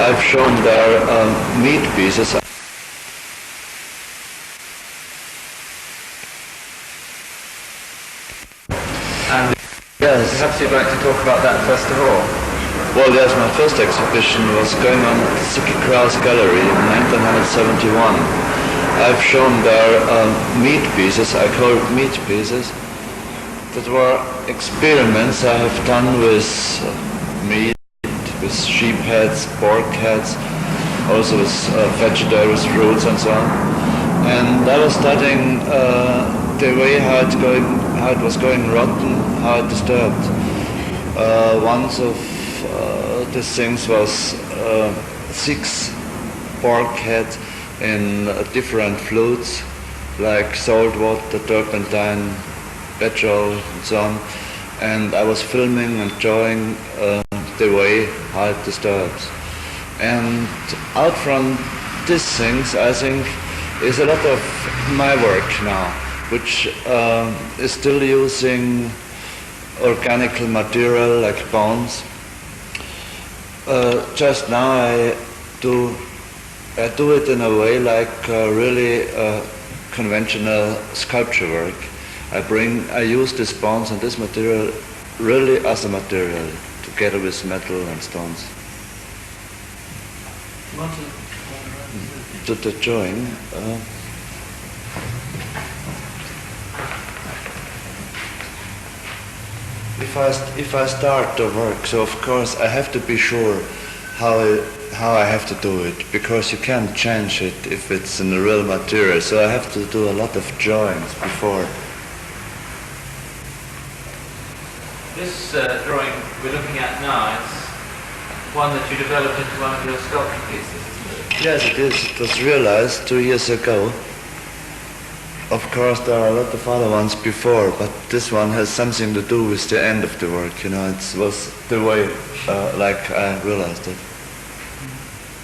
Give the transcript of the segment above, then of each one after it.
I've shown there meat pieces. And Yes. perhaps you'd like to talk about that first of all. Well, yes, my first exhibition was going on at the Sticky Kraus Gallery in 1971. I've shown there meat pieces, I call it meat pieces, that were experiments I have done with meat, with sheep heads, pork heads, also with vegetables, fruits and so on. And I was studying the way how it was going rotten, how it disturbed. One of these things was 6 pork heads in different fluids, like salt water, turpentine, petrol, and so on. And I was filming and drawing the way how it disturbs. And out from these things, I think, is a lot of my work now, which is still using organic material like bones. Just now I do it in a way like really conventional sculpture work. I use these bones and this material really as a material, together with metal and stones. To the drawing. If I start the work, so of course I have to be sure how I have to do it, because you can't change it if it's in the real material. So I have to do a lot of drawings before. This drawing we're looking at now is one that you developed into one of your sculpture pieces, isn't it? Yes, it is. It was realized 2 years ago. Of course, there are a lot of other ones before, but this one has something to do with the end of the work. You know, it was the way, like I realized it.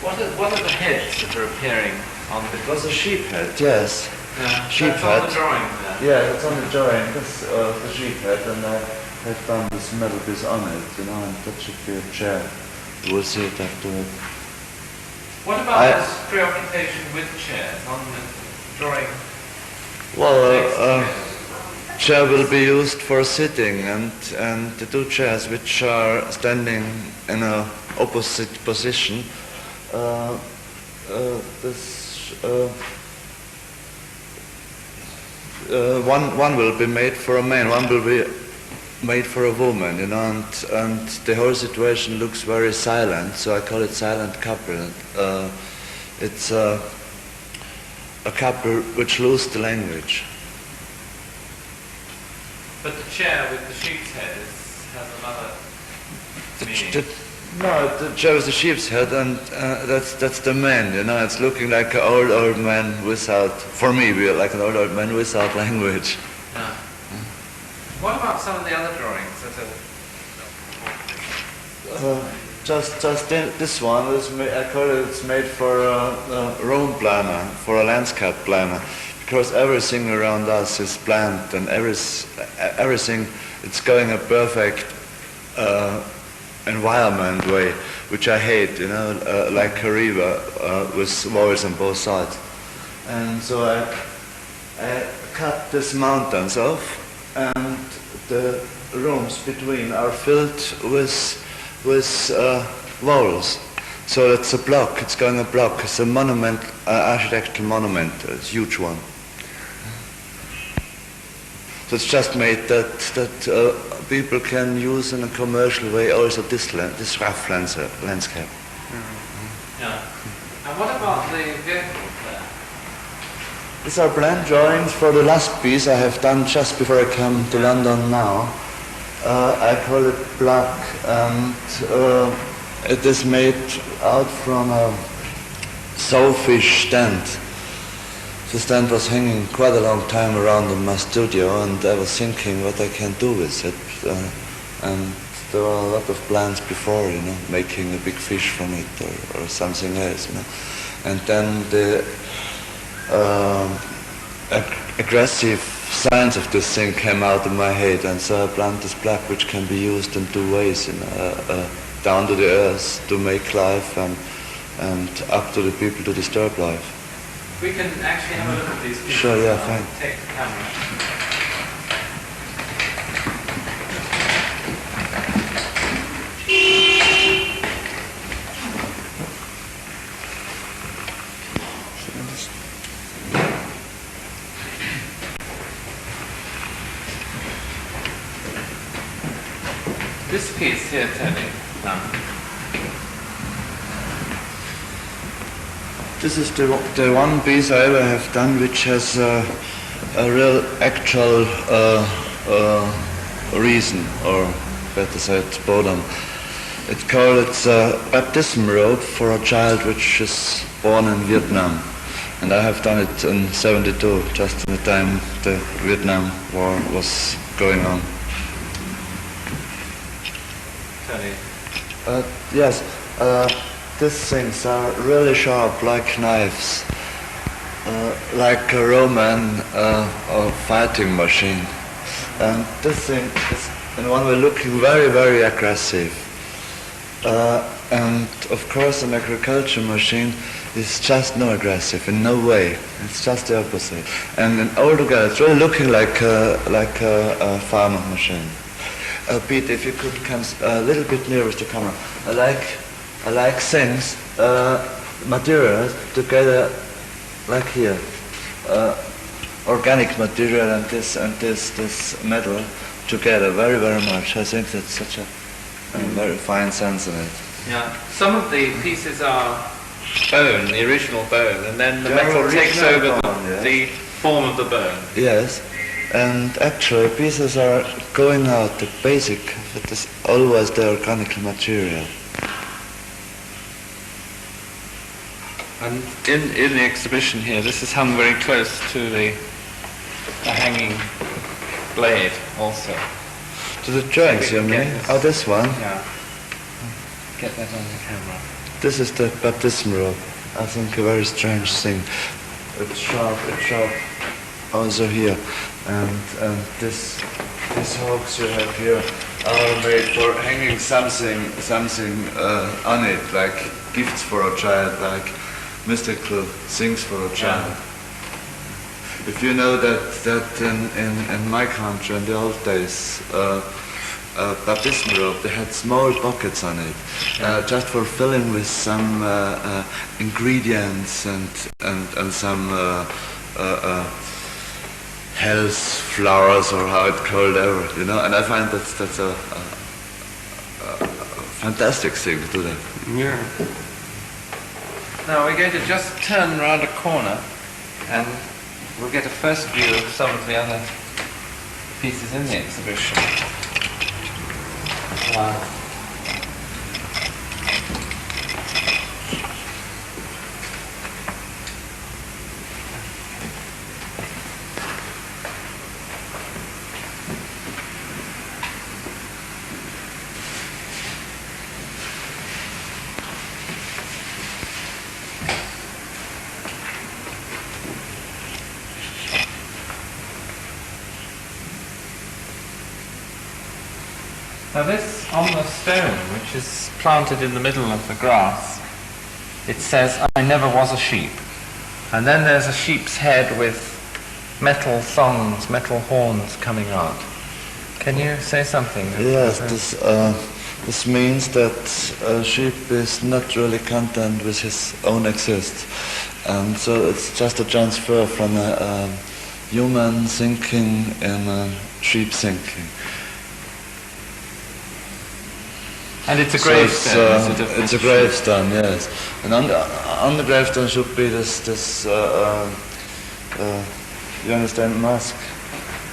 What are the heads that are appearing on the? It was a sheep head, yes. Yeah, sheep that's head. on the drawing there. Yeah, it's on the drawing. This the sheep head, and I have done this metal piece on it. You know, and that should be a chair. You will see it after it. What about this preoccupation with chairs on the drawing? Well, chair will be used for sitting, and the 2 chairs which are standing in a opposite position. One will be made for a man, one will be made for a woman, you know, and the whole situation looks very silent, so I call it silent couple. It's a couple which lose the language. But the chair with the sheep's head has another meaning. No, the chair with the sheep's head, and that's the man, you know. It's looking like an old man without, for me, like an old man without language. Yeah. What about some of the other drawings that are? Just this one is I call it. It's made for a room planner, for a landscape planner, because everything around us is planned, and everything it's going a perfect environment way, which I hate. You know, like a river with walls on both sides, and so I cut these mountains off, and the rooms between are filled with walls. So it's a block, it's going a block. It's a monument, architectural monument, a huge one. So it's just made that people can use in a commercial way also this rough landscape. Mm-hmm. Yeah. And what about the vehicles there? These are plan drawings for the last piece I have done just before I come to London now. I call it Black, and it is made out from a sawfish stand. The stand was hanging quite a long time around in my studio, and I was thinking what I can do with it. And there were a lot of plans before, you know, making a big fish from it or something else, you know. And then the aggressive signs of this thing came out in my head, and so I planned this black, which can be used in 2 ways, you know, down to the earth to make life, and and up to the people to disturb life. We can actually have a look at these pieces. Sure, yeah, fine. Take the camera. This piece here, Tony. This is the one piece I ever have done which has a real actual reason, or better said, bodom. It's called a baptism robe for a child which is born in Vietnam. And I have done it in 72, just in the time the Vietnam War was going on. Yes, these things are really sharp, like knives, like a Roman or fighting machine. And this thing is, in one way, looking very, very aggressive. And of course, an agriculture machine is just no aggressive, in no way. It's just the opposite. And altogether, it's really looking like a farmer machine. Pete, if you could come a little bit nearer to the camera. I like things, materials together, like here. Organic material and this metal together very, very much. I think that's such a very fine sense in it. Yeah. Some of the pieces are bone, the original bone, and then the metal takes over the form of the bone. Yes. And actually, pieces are going out, the basic, it is always the organic material. And in the exhibition here, this is hung very close to the hanging blade also. To the joints, you mean? Oh, this one? Yeah. Get that on the camera. This is the baptism robe. I think a very strange thing. It's sharp also here. And these hooks you have here are made for hanging something on it, like gifts for a child, like mystical things for a child. Yeah. If you know that in my country in the old days, baptism robe, they had small pockets on it, just for filling with some ingredients and some health flowers, or how it's called ever, you know. And I find that's a fantastic thing to do that. Yeah. Now we're going to just turn around a corner, and we'll get a first view of some of the other pieces in the exhibition. Wow. Now this, on the stone, which is planted in the middle of the grass, it says, "I never was a sheep." And then there's a sheep's head with metal thongs, metal horns coming out. Can you say something? Yes, this means that a sheep is not really content with his own exist. And so it's just a transfer from a human thinking and a sheep thinking. And it's a gravestone. It's a gravestone, yes. And on the gravestone should be this you understand, mask.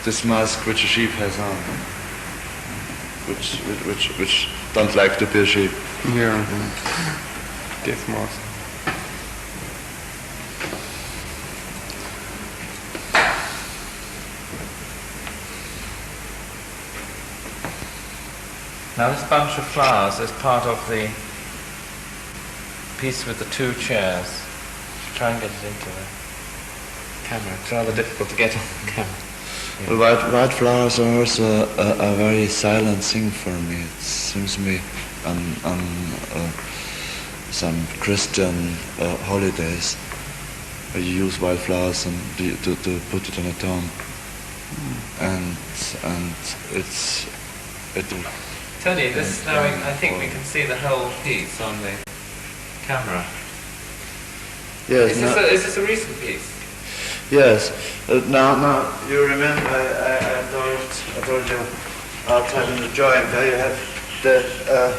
This mask which a sheep has on, which don't like to be a sheep. Yeah. Death mask. Now this bunch of flowers is part of the piece with the two chairs. Try and get it into the camera. It's rather difficult to get on the camera. Yeah. Well, white flowers are also a very silent thing for me. It seems to me some Christian holidays. You use wildflowers and to put it on a tomb, and it. Tony, this now I think we can see the whole piece on the camera. Yes. Is this a recent piece? Yes. Now you remember I told you outside in the drawing there you have the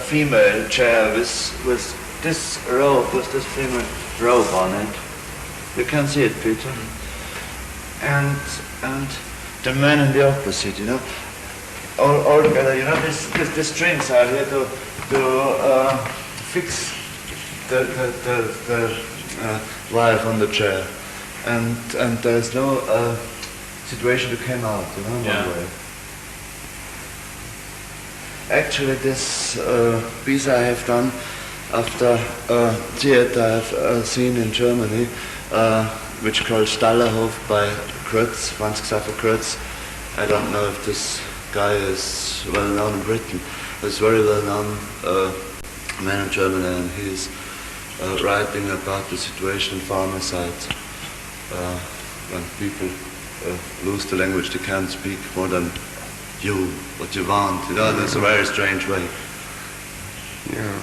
female chair with this robe, with this female robe on it. You can see it, Peter. And the man in the opposite, you know. All together, you know, the strings are here to fix the wife on the chair, and there's no situation to come out, you know, yeah. one way. Actually, this piece I have done after a theater I've seen in Germany, which called Stallerhof by Krötz, Franz Xaver Krötz. I don't know if this guy is well known in Britain. He's very well known man in Germany, and he's writing about the situation in farmerside when people lose the language, they can't speak more than you, what you want, you know, and it's a very strange way. Yeah.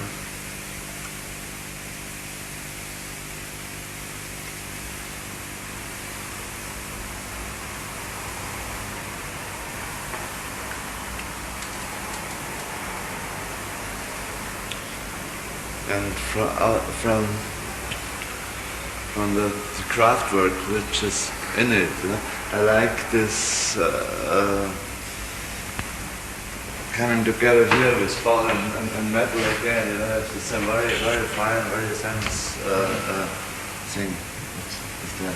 And from the craft work which is in it, you know, I like this coming together here with fall and metal again, you know, it's a very, very fine, very sense thing. It's there.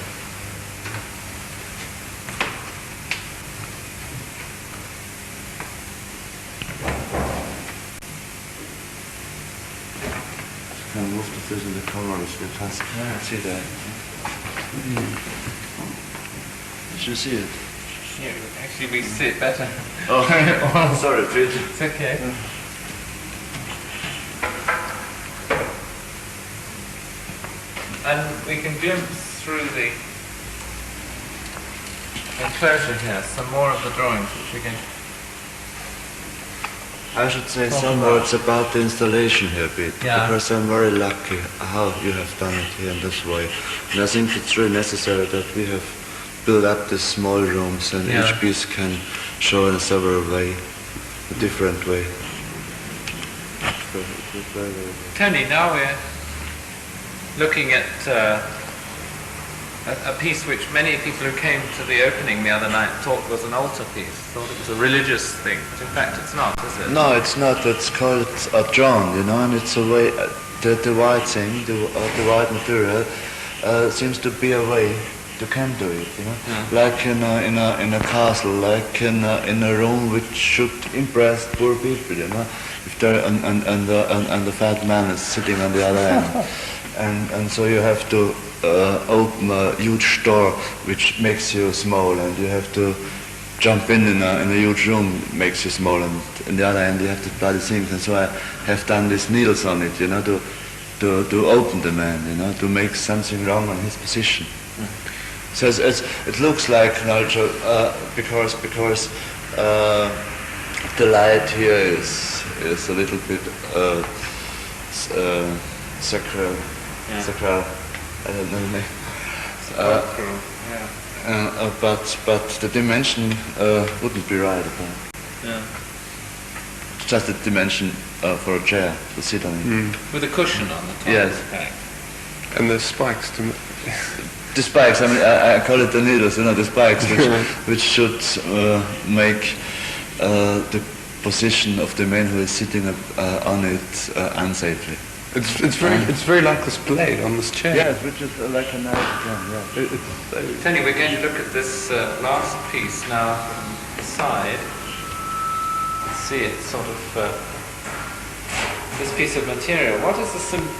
You can move the fish in the camera if you pass. Yeah. See that. Did you see it? Yeah, actually we see it better. Oh, sorry, Peter. It's okay. And we can glimpse through the enclosure here some more of the drawings which we can. I should say some words about the installation here, Pete, because I'm very lucky how you have done it here in this way. And I think it's really necessary that we have built up these small rooms and each piece can show in a several way, a different way. Tony, now we're looking at a piece which many people who came to the opening the other night thought was an altar piece, thought it was a religious thing, but in fact it's not, is it? No, it's not. It's called a John, you know, and it's a way, the white thing, the white material seems to be a way to come to it, you know, like in a castle, like in a room which should impress poor people, you know, if they're and the fat man is sitting on the other end, and so you have to open a huge door which makes you small, and you have to jump in a huge room makes you small, and on the other end you have to buy the things, and so I have done these needles on it, you know, to open the man, you know, to make something wrong on his position. So it looks like culture because the light here is a little bit sacral. I don't know the name. But the dimension wouldn't be right about. Yeah. It's just a dimension for a chair to sit on it. With a cushion on the top. Yes. And the spikes to. The spikes, I mean, I call it the needles, you know, the spikes, which should make the position of the man who is sitting on it unsafely. It's very like this blade on this chair. Yes, which is like a knife again, yeah. Tony, we're going to look at this last piece now from the side. See it sort of. This piece of material. What is the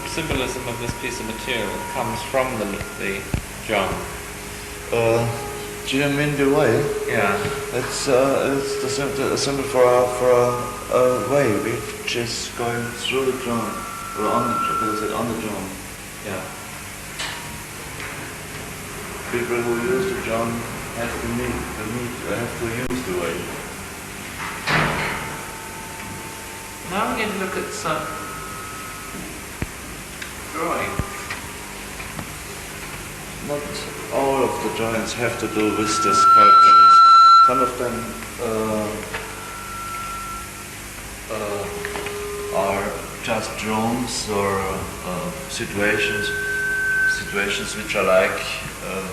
symbolism of this piece of material that comes from the John? Do you mean the way? Yeah. It's the symbol for a way which is going through the drawing. Or on the drum. Yeah. People who use the drum have to use the weight. Now we're going to look at some drawings. Not all of the drawings have to do with the sculptures. Some of them are just drones or situations which I like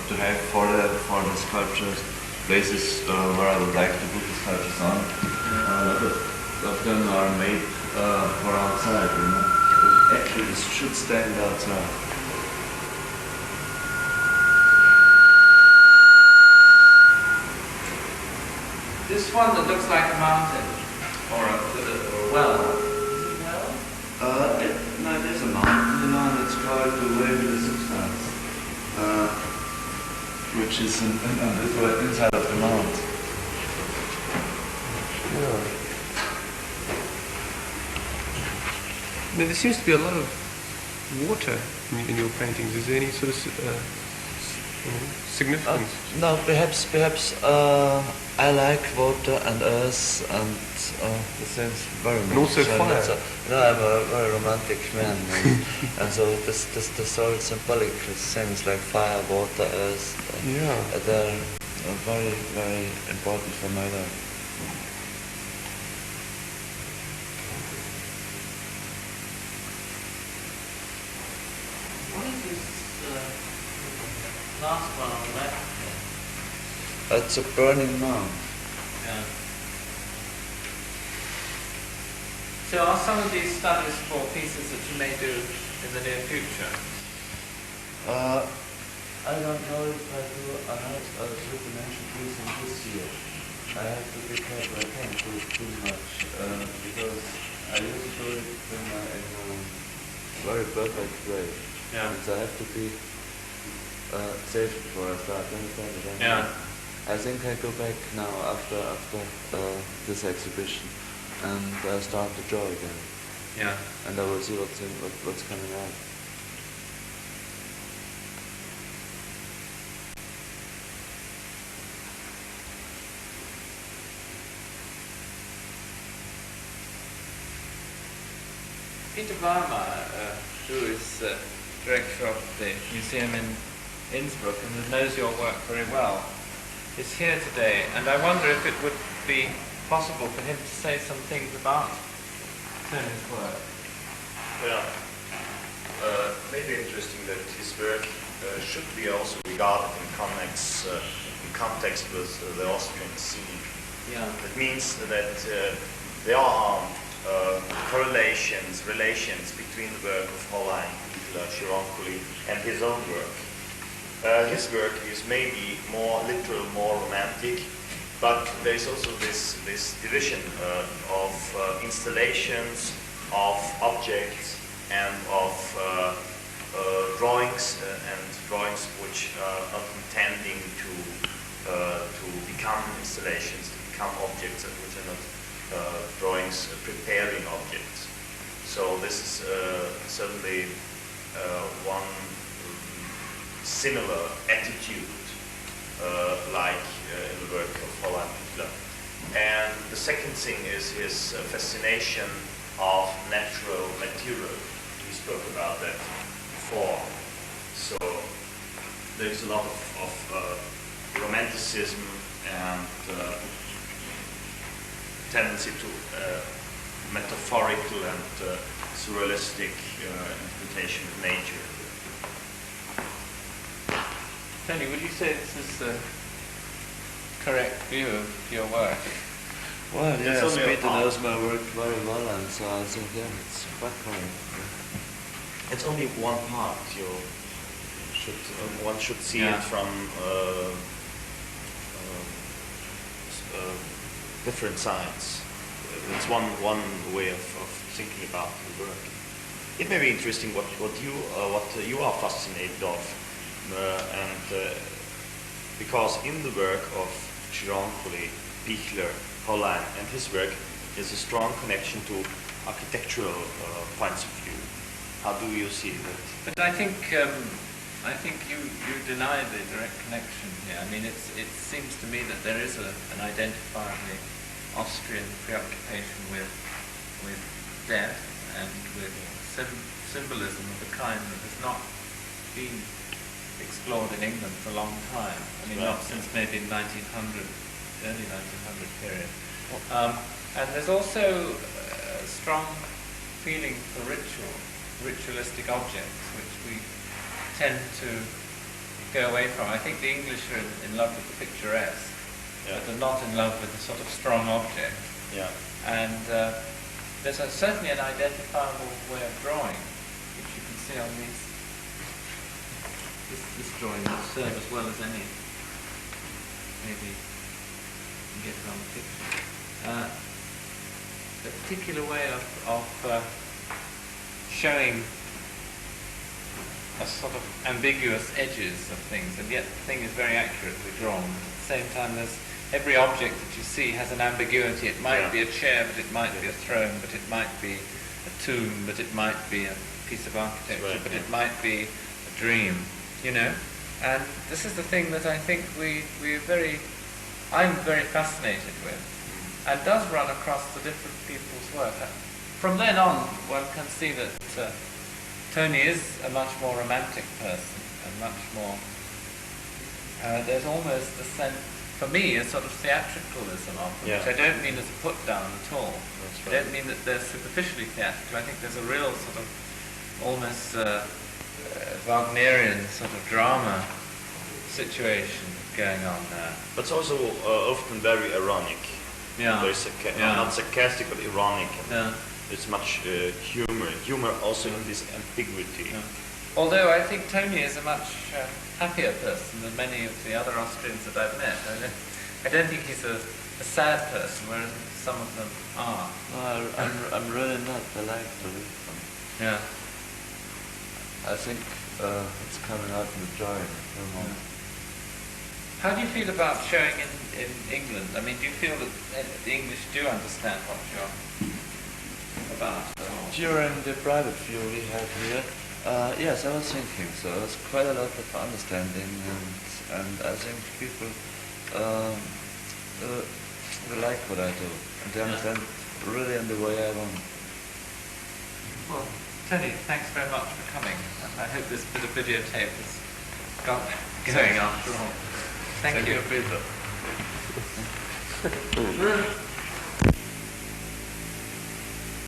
to have for the sculptures, places where I would like to put the sculptures on. A lot of them are made for outside, you know. Actually, this should stand outside. This one that looks like a mountain, or a well. Is it a well? No, it is a mountain, you know, and it's called the wavy substance, which is inside of the mount. Yeah. Now, there seems to be a lot of water in your paintings. Is there any sort of significance? No, perhaps I like water and earth and the things very much. And also fire. I'm a very romantic man, and so this all symbolic things like fire, water, earth. Yeah. They're very, very important for my life. What is this last one on the left? It's a burning mound. Yeah. So are some of these studies for pieces that you may do in the near future? I don't know if I do a three-dimensional piece in this year. I have to be careful. I can't do it too much because I used to do it in a very perfect way. Yeah. And I have to be safe before I start. Understand? Yeah. I think I go back now after this exhibition and start to draw again. Yeah. And I will see what's coming out. Peter Weimar, who is director of the museum in Innsbruck and knows your work very well, is here today, and I wonder if it would be possible for him to say some things about Tony's work. Yeah. Maybe interesting that his work should be also regarded in context with the Austrian scene. Yeah. It means that there are relations between the work of Hollein, Hitler, Gironcoli, and his own work. His work is maybe more literal, more romantic, but there is also this division of installations, of objects, and of drawings which are not intending to become installations, to become objects, which are not drawings preparing objects. So this is certainly one similar attitude like in the work of Hollein Hitler. And the second thing is his fascination of natural material. We spoke about that before. So there's a lot of romanticism and tendency to metaphorical and surrealistic interpretation of nature. Tony, would you say this is the correct view of your work? Well, It's yes, only a Peter part. knows my work very well, and so I think, yeah, it's quite correct. It's only one part. One should see Yeah. it from different sides. It's one way of thinking about the work. It may be interesting what you are fascinated of, and because in the work of Gironcoli, Pichler, Hollein, and his work is a strong connection to architectural points of view. How do you see that? But I think you deny the direct connection here. I mean, it seems to me that there is an identifiably Austrian preoccupation with death and with symbolism of a kind that has not been explored in England for a long time. I mean, not since maybe 1900, early 1900 period. And there's also a strong feeling for ritualistic objects, which we tend to go away from. I think the English are in love with the picturesque, but they're not in love with the sort of strong object. Yeah. And there's certainly an identifiable way of drawing, which you can see on this drawing will serve as well as any. Maybe you can get it on the picture. A particular way of showing a sort of ambiguous edges of things, and yet the thing is very accurately drawn. At the same time, every object that you see has an ambiguity. It might be a chair, but it might be a throne, but it might be a tomb, but it might be a piece of architecture, but it might be a dream, you know? And this is the thing that I think I'm very fascinated with, and does run across the different people's work. From then on, one can see that Tony is a much more romantic person, and much more, there's almost a sense, for me, a sort of theatricalism of them, which I don't mean as a put-down at all. I don't mean that they're superficially theatrical. I think there's a real sort of almost Wagnerian sort of drama situation going on there. But it's also often very ironic. Yeah. There's not sarcastic, but ironic. Yeah. There's much humor. Humor also in this ambiguity. Yeah. Although I think Tony is a much happier person than many of the other Austrians that I've met. I don't think he's a sad person, whereas some of them are. No, I'm really not. I like to read them. Yeah. I think it's coming out in the drawing. How do you feel about showing in England? I mean, do you feel that the English do understand what you're about? During the private view we had here, yes, I was thinking so. There's quite a lot of understanding, and I think people they like what I do, and they understand really in the way I want. Well, Tony, thanks very much for coming. I hope this bit of videotape has got going after all. Thank you. Peter.